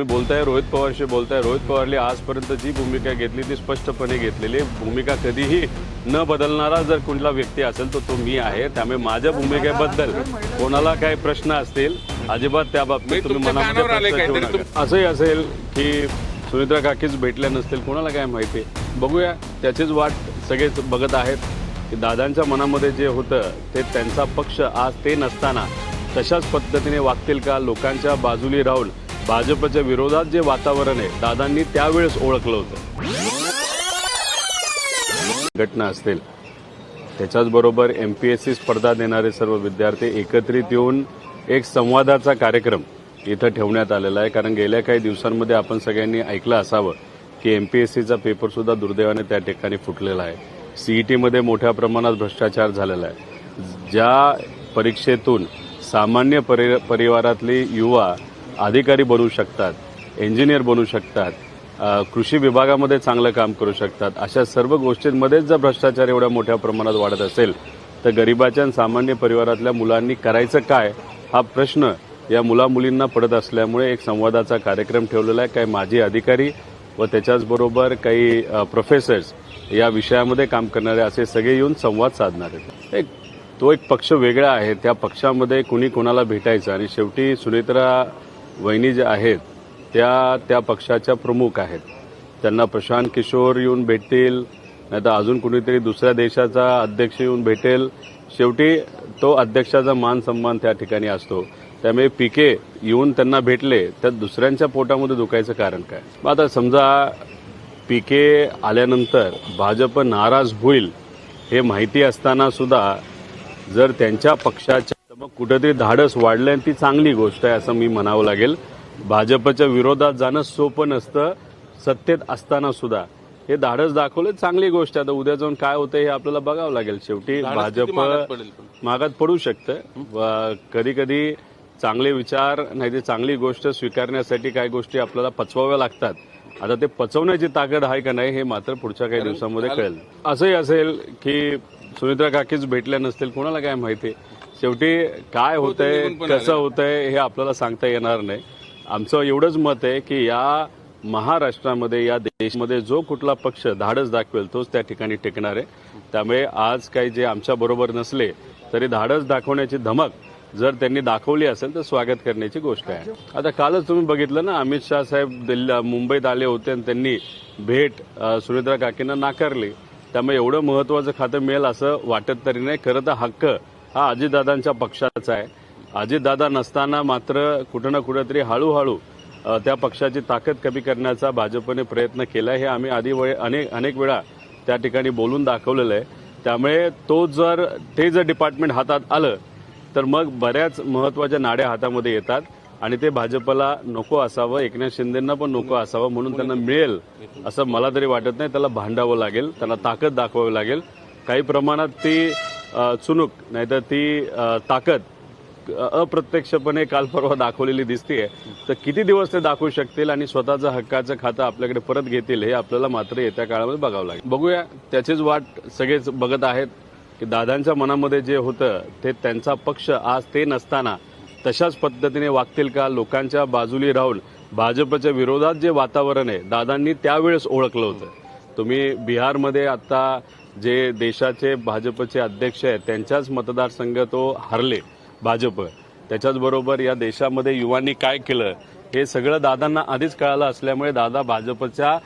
तुम्ही बोलताय रोहित पवारशी बोलताय. रोहित पवारने आजपर्यंत जी भूमिका घेतली ती स्पष्टपणे घेतलेली भूमिका. कधीही न बदलणारा जर कुठला व्यक्ती असेल तर तो मी आहे. त्यामुळे माझ्या भूमिकेबद्दल कोणाला काही प्रश्न असतील अजिबात त्या बाबतीत तुम्ही मनामध्ये प्रश्न ठेवू नका. असंही असेल की सुनित्रा काकीच भेटल्या नसतील, कोणाला काय माहिती. बघूया, त्याचीच वाट सगळेच बघत आहेत की दादांच्या मनामध्ये जे होतं ते त्यांचा पक्ष आज ते नसताना तशाच पद्धतीने वागतील का. लोकांच्या बाजूनी राहून भाजपच्या विरोधात जे वातावरण आहे दादांनी त्यावेळेस ओळखलं होतं. घटना असतील त्याच्याचबरोबर MPSC स्पर्धा देणारे सर्व विद्यार्थी एकत्रित येऊन एक संवादाचा कार्यक्रम इथं ठेवण्यात आलेला आहे. कारण गेल्या काही दिवसांमध्ये आपण सगळ्यांनी ऐकलं असावं की MPSCचा पेपरसुद्धा दुर्दैवाने त्या ठिकाणी फुटलेला आहे. CETमध्ये मोठ्या प्रमाणात भ्रष्टाचार झालेला आहे. ज्या परीक्षेतून सामान्य परिवारातली युवा अधिकारी बनू शकतात, इंजिनियर बनू शकतात, कृषी विभागामध्ये चांगलं काम करू शकतात, अशा सर्व गोष्टींमध्येच जर भ्रष्टाचार एवढ्या मोठ्या प्रमाणात वाढत असेल तर गरिबाच्या आणि सामान्य परिवारातल्या मुलांनी करायचं काय हा प्रश्न या मुलामुलींना पडत असल्यामुळे एक संवादाचा कार्यक्रम ठेवलेला आहे. काही माजी अधिकारी व त्याच्याचबरोबर काही प्रोफेसर्स या विषयामध्ये काम करणारे असे सगळे येऊन संवाद साधणार आहेत. तो एक पक्ष वेगळा आहे. त्या पक्षामध्ये कुणी कोणाला भेटायचं आणि शेवटी सुनेत्रा वहिनी ज्या आहेत त्या पक्षाच्या प्रमुख आहेत. त्यांना प्रशांत किशोर येऊन भेटतील, नाही तर अजून कुणीतरी दुसऱ्या देशाचा अध्यक्ष येऊन भेटेल. शेवटी तो अध्यक्षाचा मान सन्मान त्या ठिकाणी असतो. त्यामुळे PK येऊन त्यांना भेटले तर दुसऱ्यांच्या पोटामध्ये दुखायचं कारण काय. आता समजा PK आल्यानंतर भाजप नाराज होईल हे माहिती असताना सुद्धा जर त्यांच्या पक्षाच्या मग कुठेतरी धाडस वाढलं आणि ती चांगली गोष्ट आहे असं मी म्हणावं लागेल. भाजपच्या विरोधात जाणं सोपं नसतं. सत्तेत असताना सुद्धा हे धाडस दाखवलं चांगली गोष्ट आहे. आता उद्या जाऊन काय होतं हे आपल्याला बघावं लागेल. शेवटी भाजप मागात पडू शकतं. कधी कधी चांगले विचार नाही ते चांगली गोष्ट स्वीकारण्यासाठी काही गोष्टी आपल्याला पचवाव्या लागतात. आता ते पचवण्याची ताकद आहे का नाही हे मात्र पुढच्या काही दिवसांमध्ये कळेल. असंही असेल की सुनित्रा काकीच भेटल्या नसतील, कोणाला काय माहिती. शेवटी काय होतंय कसं होतंय हे आपल्याला सांगता येणार नाही. आमचं एवढंच मत आहे की या महाराष्ट्रामध्ये या देशामध्ये जो कुठला पक्ष धाडस दाखवेल तोच त्या ठिकाणी टिकणार आहे. त्यामुळे आज काही जे आमच्या बरोबर नसले तरी धाडस दाखवण्याची धमक जर त्यांनी दाखवली असेल तर स्वागत करण्याची गोष्ट आहे. आता कालच तुम्ही बघितलं ना, अमित शाह साहेब मुंबईत आले होते आणि त्यांनी भेट सुनित्रा काकींना नाकारली. त्यामुळे एवढं महत्वाचं खातं मिळेल असं वाटत तरी नाही. खरं तर हक्क हा अजितदादांच्या पक्षाचा आहे. अजितदादा नसताना मात्र कुठं ना कुठेतरी हळूहळू त्या पक्षाची ताकद कमी करण्याचा भाजपने प्रयत्न केला. हे आम्ही आधी अनेक वेळा त्या ठिकाणी बोलून दाखवलेलं आहे. त्यामुळे ते जर डिपार्टमेंट हातात आलं तर मग बऱ्याच महत्वाच्या नाड्या हातामध्ये येतात आणि ते भाजपला नको असावं, एकनाथ शिंदेंना पण नको असावं. म्हणून त्यांना मिळेल असं मला तरी वाटत नाही. त्याला भांडावं लागेल, त्यांना ताकद दाखवावी लागेल. काही प्रमाणात ती चुणूक नाहीतर ती ताकद अप्रत्यक्षपणे काल परवा दाखवलेली दिसतीये. तर किती दिवस ते दाखवू शकतील आणि स्वतःचं हक्काचं खातं आपल्याकडे परत घेतील हे आपल्याला मात्र येत्या काळामध्ये बघावं लागेल. बघूया, त्याचीच वाट सगळेच बघत आहेत की दादांच्या मनामध्ये जे होतं ते त्यांचा पक्ष आज ते नसताना तशाच पद्धतीने वागतील का. लोकांच्या बाजूनी राहून भाजपच्या विरोधात जे वातावरण आहे दादांनी त्यावेळेस ओळखलं होतं. तुम्ही बिहारमध्ये आता जे देशाचे भाजपचे अध्यक्ष आहेत त्यांच्याच मतदारसंघ तो हरले भाजप. त्याच्याचबरोबर या देशामध्ये युवांनी काय केलं हे सगळं दादांना आधीच कळालं असल्यामुळे दादा भाजपच्या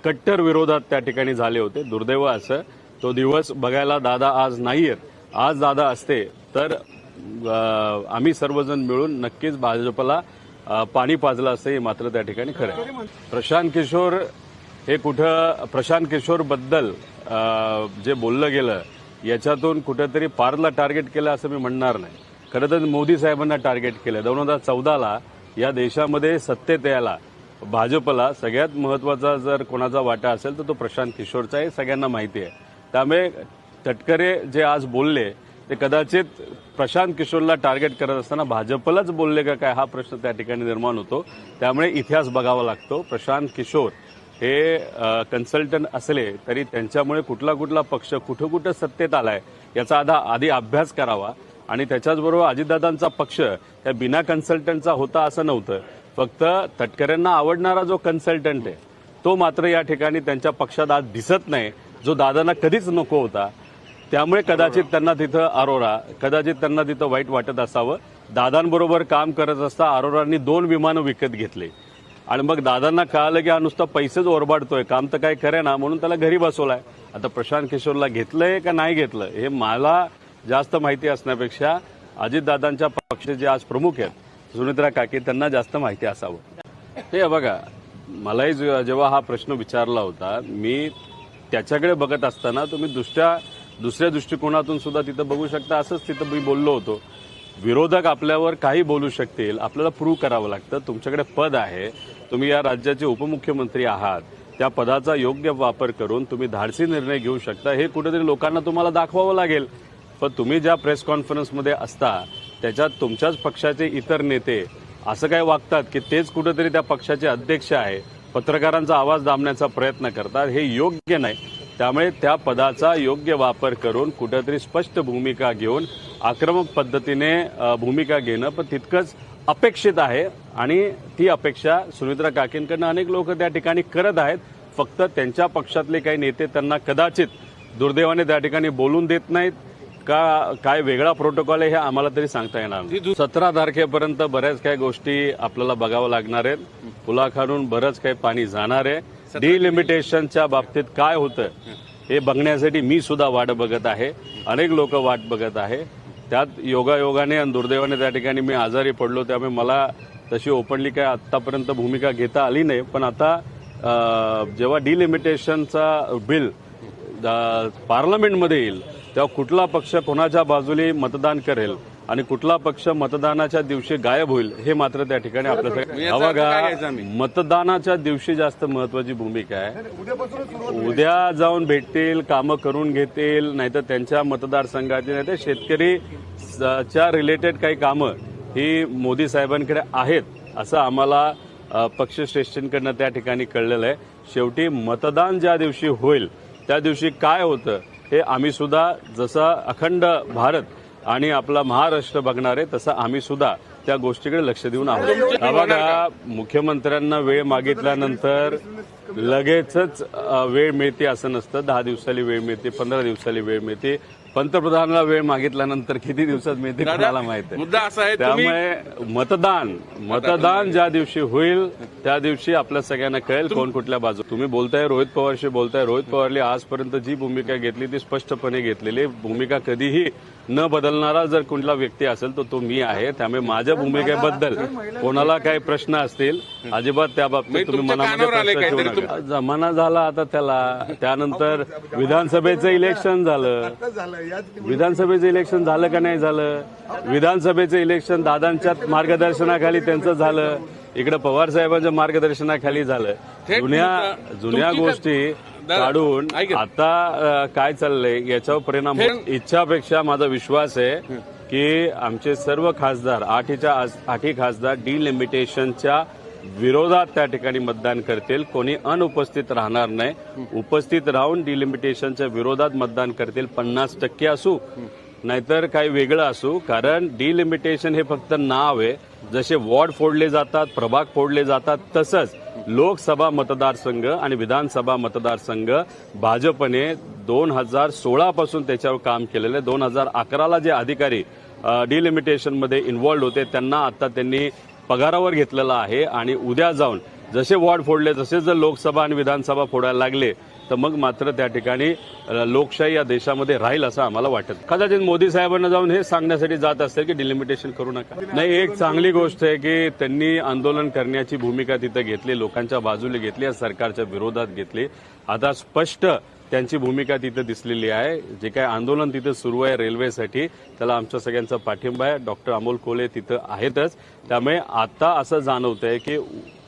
कट्टर विरोधात त्या ठिकाणी झाले होते. दुर्दैव असं तो दिवस बघायला दादा आज नाहीयेत. आज दादा असते तर आम्ही सर्वजण मिळून नक्कीच भाजपला पाणी पाजलं असं हे मात्र त्या ठिकाणी खरं आहे. प्रशांत किशोर हे कुठं प्रशांत किशोर बद्दल जे बोललं गेलं याच्यातून कुठेतरी पारला टार्गेट केलं असं मी म्हणणार नाही. खरं तर मोदी साहेबांना टार्गेट केलं. 2014ला या देशामध्ये सत्तेत यायला भाजपला सगळ्यात महत्वाचा जर कोणाचा वाटा असेल तर तो प्रशांत किशोरचा आहे, सगळ्यांना माहिती आहे. त्यामुळे तटकरे जे आज बोलले ते कदाचित प्रशांत किशोरला टार्गेट करत असताना भाजपलाच बोलले का काय हा प्रश्न त्या ठिकाणी निर्माण होतो. त्यामुळे इतिहास बघावा लागतो. प्रशांत किशोर हे कन्सल्टंट असले तरी त्यांच्यामुळे कुठला पक्ष कुठं सत्तेत आलाय याचा आधी अभ्यास करावा. आणि त्याच्याचबरोबर अजितदादांचा पक्ष त्या बिना कन्सल्टंटचा होता असं नव्हतं. फक्त तटकरेंना आवडणारा जो कन्सल्टंट आहे तो मात्र या ठिकाणी त्यांच्या पक्षात आज दिसत नाही, जो दादांना कधीच नको होता. त्यामुळे कदाचित त्यांना तिथं अरोरा, कदाचित त्यांना तिथं वाईट वाटत असावं. दादांबरोबर काम करत असता अरोरांनी 2 विमानं विकत घेतले आणि मग दादांना कळालं की हा नुसता पैसेच ओरबाडतोय, काम तर काय करे ना, म्हणून त्याला घरी बसवलाय. आता प्रशांत किशोरला घेतलंय का नाही घेतलं हे मला जास्त माहिती असण्यापेक्षा अजितदादांच्या पक्षाचे जे आज प्रमुख आहेत सुनेत्रा काकी त्यांना जास्त माहिती असावं. हे बघा, मलाही जेव्हा हा प्रश्न विचारला होता मी त्याच्याकडे बघत असताना तुम्ही दुसऱ्या दृष्टिकोनातून सुद्धा तिथं बघू शकता. असंच तिथं मी बोललो होतो, विरोधक आपल्यावर काही बोलू शकतील, आपल्याला प्रूव्ह करावं लागतं. तुमच्याकडे पद आहे, तुम्ही या राज्याचे उपमुख्यमंत्री आहात, त्या पदाचा योग्य वापर करून तुम्ही धाडसी निर्णय घेऊ शकता, हे कुठेतरी लोकांना तुम्हाला दाखवावं लागेल. पण तुम्ही ज्या प्रेस कॉन्फरन्समध्ये असता त्याच्यात तुमच्याच पक्षाचे इतर नेते असं काय वागतात की तेच कुठेतरी त्या पक्षाचे अध्यक्ष आहे, पत्रकारांचा आवाज दाबण्याचा प्रयत्न करतात, हे योग्य नाही. त्यामुळे त्या पदाचा योग्य वापर करून कुठेतरी स्पष्ट भूमिका घेऊन आक्रमक पद्धतीने भूमिका घेणं पण तितकंच अपेक्षित आहे आणि ती अपेक्षा सुनेत्रा काकींकडनं अनेक लोक त्या ठिकाणी करत आहेत. फक्त त्यांच्या पक्षातले काही नेते त्यांना कदाचित दुर्दैवाने त्या ठिकाणी बोलून देत नाहीत का काय वेगळा प्रोटोकॉल आहे हे आम्हाला तरी सांगता येणार नाही. 17 तारखेपर्यंत बऱ्याच काही गोष्टी आपल्याला बघावं लागणार आहेत. पुलाखालून बरंच काही पाणी जाणार आहे. डिलिमिटेशनच्या बाबतीत काय होतं हे बघण्यासाठी मी सुद्धा वाट बघत आहे, अनेक लोक वाट बघत आहे. त्यात योगायोगाने आणि दुर्दैवाने त्या ठिकाणी मी आजारी पडलो, त्यामुळे मला तशी ओपनली काय आतापर्यंत भूमिका घेता आली नाही. पण आता जेव्हा डिलिमिटेशनचा बिल पार्लमेंटमध्ये येईल तेव्हा कुठला पक्ष कोणाच्या बाजूने मतदान करेल आणि कुठला पक्ष मतदानाच्या दिवशी गायब होईल हे मात्र त्या ठिकाणी आपल्याला बघा. मतदानाच्या दिवशी जास्त महत्वाची भूमिका आहे. उद्या जाऊन भेटतील, कामं करून घेतील, नाहीतर त्यांच्या मतदारसंघाची नाहीतर शेतकरीच्या रिलेटेड काही कामं ही मोदी साहेबांकडे आहेत असं आम्हाला पक्षश्रेष्ठींकडनं त्या ठिकाणी कळलेलं आहे. शेवटी मतदान ज्या दिवशी होईल त्या दिवशी काय होतं हे आम्ही सुद्धा, जसं अखंड भारत आणि आपला महाराष्ट्र बघणार आहे तसं आम्ही सुद्धा त्या गोष्टीकडे लक्ष देऊन आहोत. बघा, मुख्यमंत्र्यांना वेळ मागितल्यानंतर लगेचच वेळ मिळते असं नसतं. 10 दिवसाली वेळ मिळते, 15 दिवसाली वेळ मिळते. पंतप्रधानाला वेळ मागितल्यानंतर किती दिवसात मिळते कोणाला माहिती आहे. मुद्दा असा आहे, त्यामुळे मतदान ज्या दिवशी होईल त्या दिवशी आपल्या सगळ्यांना कळेल कोण कुठल्या बाजू. तुम्ही बोलताय रोहित पवारशी बोलताय. रोहित पवारने आजपर्यंत जी भूमिका घेतली ती स्पष्टपणे घेतलेली भूमिका, कधीही न बदलणारा जर कुठला व्यक्ती असेल तर तो मी आहे. त्यामुळे माझ्या भूमिकेबद्दल कोणाला काही प्रश्न असतील अजिबात त्या बाबतीत तुम्ही मनामध्ये प्रश्न ठेवू नका. जमाना झाला आता त्याला. त्यानंतर विधानसभेचं इलेक्शन झालं. विधानसभेचं इलेक्शन झालं का नाही झालं? विधानसभेचं इलेक्शन दादांच्या मार्गदर्शनाखाली त्यांचं झालं, इकडे पवार साहेबांच्या मार्गदर्शनाखाली झालं. जुन्या गोष्टी काढून आता काय चाललंय याच्यावर परिणाम इच्छापेक्षा माझा विश्वास आहे की आमचे सर्व खासदार 8ही खासदार डिलिमिटेशनच्या विरोधात त्या ठिकाणी मतदान करतील. कोणी अनुपस्थित राहणार नाही. उपस्थित राहून डिलिमिटेशनच्या विरोधात मतदान करतील. 50% असू नाहीतर काही वेगळं असू. कारण डिलिमिटेशन हे फक्त नाव आहे. जसे वॉर्ड फोडले जातात, प्रभाग फोडले जातात, तसंच लोकसभा मतदारसंघ आणि विधानसभा मतदारसंघ भाजपने 2016 पासून त्याच्यावर काम केलेलं आहे. 2011ला जे अधिकारी डिलिमिटेशनमध्ये इन्व्हॉल्ड होते त्यांना आता त्यांनी पगारावर घेतलेला आहे. आणि उद्या जाऊन जसे वॉर्ड फोडले तसे जर लोकसभा आणि विधानसभा फोडायला लागले तर मग मात्र त्या ठिकाणी लोकशाही या देशामध्ये राहील असं आम्हाला वाटत. कदाचित मोदी साहेबांना जाऊन हे सांगण्यासाठी जात असेल की डिलिमिटेशन करू नका. नाही, एक चांगली गोष्ट आहे की त्यांनी आंदोलन करण्याची भूमिका तिथं घेतली, लोकांच्या बाजूला घेतली, सरकारच्या विरोधात घेतली. आता स्पष्ट त्यांची भूमिका तिथं दिसलेली आहे. जे काय आंदोलन तिथं सुरू आहे रेल्वेसाठी त्याला आमच्या सगळ्यांचा पाठिंबा आहे. डॉक्टर अमोल कोल्हे तिथं आहेतच. त्यामुळे आता असं जाणवतंय की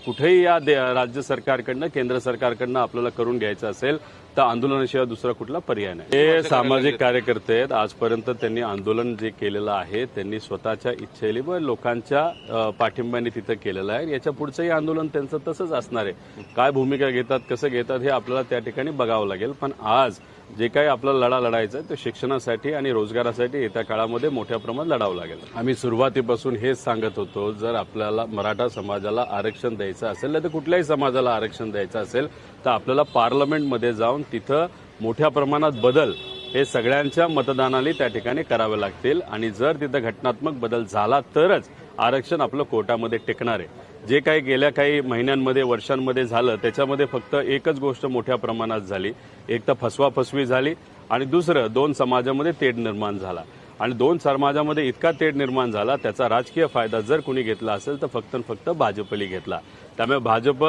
कुठेही या राज्य सरकारकडनं, केंद्र सरकारकडनं आपल्याला करून घ्यायचं असेल तर आंदोलनाशिवाय दुसरा कुठला पर्याय नाही. हे सामाजिक कार्यकर्ते आहेत. आजपर्यंत त्यांनी आंदोलन जे केलेलं आहे त्यांनी स्वतःच्या इच्छेने व लोकांच्या पाठिंब्याने तिथं केलेलं आहे. याच्या पुढचंही आंदोलन त्यांचं तसंच असणार आहे. काय भूमिका घेतात, कसं घेतात हे आपल्याला त्या ठिकाणी बघावं लागेल. पण आज जे काही आपला लढा लढायचा आहे ते शिक्षणासाठी आणि रोजगारासाठी येत्या काळामध्ये मोठ्या प्रमाणात लढावं लागेल. आम्ही सुरुवातीपासून हेच सांगत होतो, जर आपल्याला मराठा समाजाला आरक्षण द्यायचं असेल तर कुठल्याही समाजाला आरक्षण द्यायचं असेल तर आपल्याला पार्लमेंटमध्ये जाऊन तिथं मोठ्या प्रमाणात बदल हे सगळ्यांच्या मतदानाने त्या ठिकाणी करावे लागतील आणि जर तिथं घटनात्मक बदल झाला तरच आरक्षण आपलं कोर्टामध्ये टिकणार आहे. जे काही गेल्या काही महिन्यांमध्ये वर्षांमध्ये झालं त्याच्यामध्ये फक्त एकच गोष्ट मोठ्या प्रमाणात झाली, एक तर फसवाफसवी झाली आणि दुसरं दोन समाजामध्ये तेढ निर्माण झाला आणि दोन समाजामध्ये इतका तेढ निर्माण झाला त्याचा राजकीय फायदा जर कुणी घेतला असेल तर फक्त भाजपने घेतला. त्यामुळे भाजप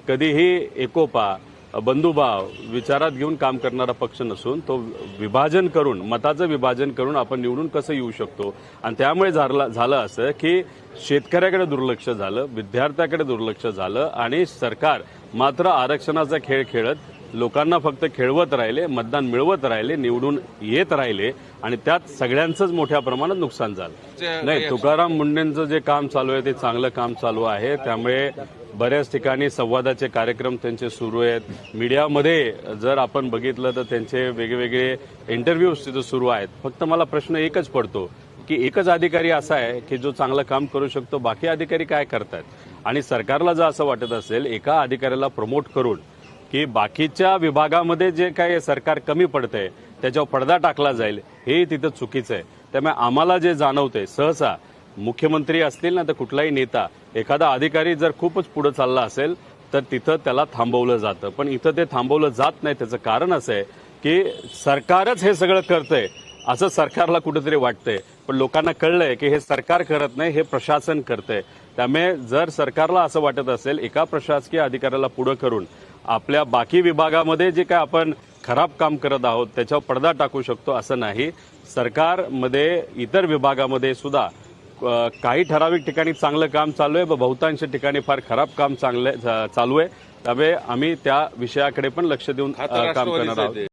कधीही एकोपा बंधुभाव विचारात घेऊन काम करणारा पक्ष नसून तो विभाजन करून मताचं विभाजन करून आपण निवडून कसं येऊ शकतो आणि त्यामुळे झालं असं की शेतकऱ्याकडे दुर्लक्ष झालं, विद्यार्थ्याकडे दुर्लक्ष झालं आणि सरकार मात्र आरक्षणाचा खेळ खेळत लोकांना फक्त खेळवत राहिले, मतदान मिळवत राहिले, निवडून येत राहिले आणि त्यात सगळ्यांचंच मोठ्या प्रमाणात नुकसान झालं. नाही, तुकाराम मुंडेंचं जे काम चालू आहे ते चांगलं काम चालू आहे. त्यामुळे बऱ्याच ठिकाणी संवादाचे कार्यक्रम त्यांचे सुरू आहेत. मीडियामध्ये जर आपण बघितलं तर त्यांचे वेगवेगळे इंटरव्ह्यूज तिथे सुरू आहेत. फक्त मला प्रश्न एकच पडतो की एकच अधिकारी असा आहे की जो चांगलं काम करू शकतो, बाकी अधिकारी काय करतात? आणि सरकारला जर असं वाटत असेल एका अधिकाऱ्याला प्रमोट करून की बाकीच्या विभागामध्ये जे काही सरकार कमी पडतंय त्याच्यावर पडदा टाकला जाईल, हे तिथं चुकीचं आहे. त्यामुळे आम्हाला जे जाणवतंय सहसा मुख्यमंत्री असतील ना तर कुठलाही नेता एखादा अधिकारी जर खूपच पुढे चालला असेल तर तिथं त्याला थांबवलं जातं, पण इथं ते थांबवलं जात नाही. त्याचं कारण असं आहे की सरकारच हे सगळं करतंय असं सरकारला कुठेतरी वाटतंय, पण लोकांना कळलंय की हे सरकार करत नाही, हे प्रशासन करतंय. त्यामुळे जर सरकारला असं वाटत असेल एका प्रशासकीय अधिकाऱ्याला पुढे करून आपल्या बाकी विभागामध्ये जे काय आपण खराब काम करत आहोत त्याच्यावर पडदा टाकू शकतो, असं नाही. सरकारमध्ये इतर विभागामध्ये सुद्धा काही ठराविक ठिकाणी चांगलं काम चालू आहे, बहुतांश ठिकाणी फार खराब काम चालू आहे. त्यामुळे आम्ही त्या विषयाकडे पण लक्ष देऊन काम करणार आहोत.